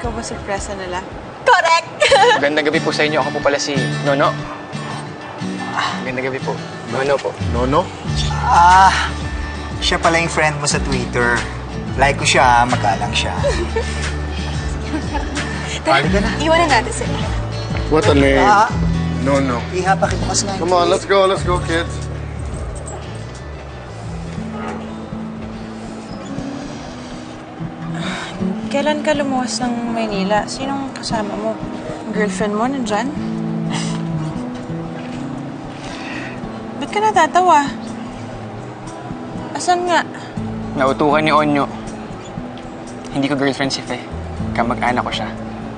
Ikaw ba sorpresa nila? Correct! Magandang gabi po sa inyo. Ako po pala si Nono. Magandang gabi po. Nono po. Nono? Siya pala yung friend mo sa Twitter. Like ko siya, magalang siya. Halika na. Iwanan natin sila. What a name. Nono. Iha, pakibukas nga. Come on, let's go, kids. Kailan ka lumuwas ng Maynila? Sinong kasama mo? Girlfriend mo nandyan? Ba't ka natatawa? Asan nga? Nautukan ni Onyo. Hindi ko girlfriend si Fe. Kamag-anak ko siya.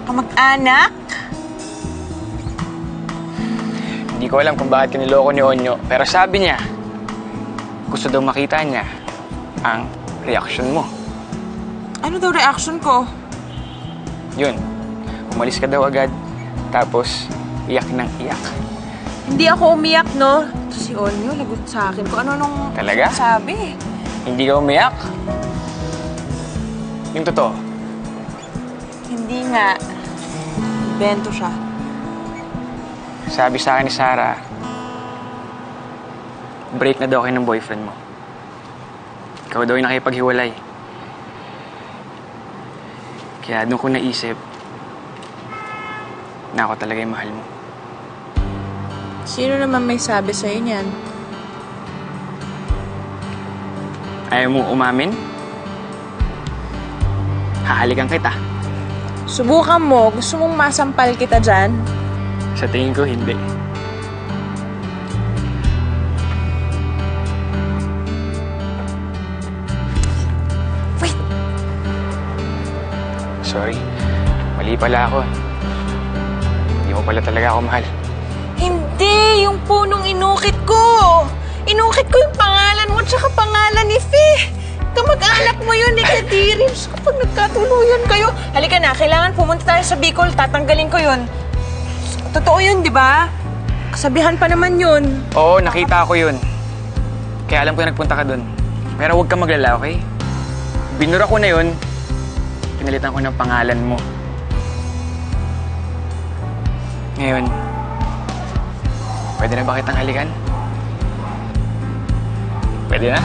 Kamag-anak? Hindi ko alam kung bakit kiniloko ni Onyo. Pero sabi niya, gusto daw makita niya ang reaction mo. Ano daw reaction ko? Yun. Umalis ka daw agad. Tapos, iyak ng iyak. Hindi ako umiyak, no? Ito si Onyo, lagot sa akin. Kung ano nung Talaga? sabi. Hindi ka umiyak? Yung totoo. Hindi nga. Bento siya. Sabi sa akin ni Sarah, break na daw kayo ng boyfriend mo. Ikaw daw yung nakipaghiwalay. Kaya doon ko naisip na ako talaga yung mahal mo. Sino naman may sabi sa'yo niyan? Ayaw mo umamin? Hahalikan kita. Subukan mo. Gusto mong masampal kita dyan? Sa tingin ko, hindi. Wait! Sorry. Mali pala ako. Hindi mo pala talaga ako mahal. Hindi! Yung punong inukit ko! Inukit ko yung pangalan mo tsaka pangalan ni Fe! Kamag-anak mo yun, ni Kadiri. Kapag nagkatuluyan kayo, halika na, kailangan pumunta tayo sa Bicol, tatanggalin ko yun. Totoo yun, di ba? Kasabihan pa naman yun. Oo, nakita ko yun. Kaya alam ko na nagpunta ka dun. Pero huwag ka maglala, okay? Binura ko na yun. Pinalitan ko ng pangalan mo. Ngayon, pwede na ba kitang halikan? Pwede na?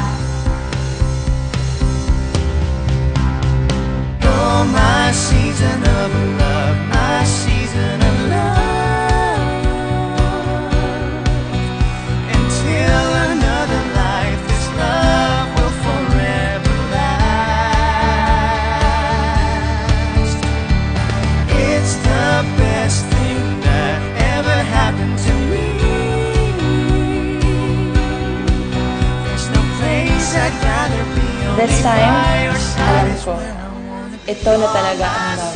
Oh, my season of love, my season of love. Until another life, this love will forever last. It's the best thing that ever happened to me. There's no place I'd rather be. This time, Only by your side alam is ko. where I wanna Ito na talaga ang love.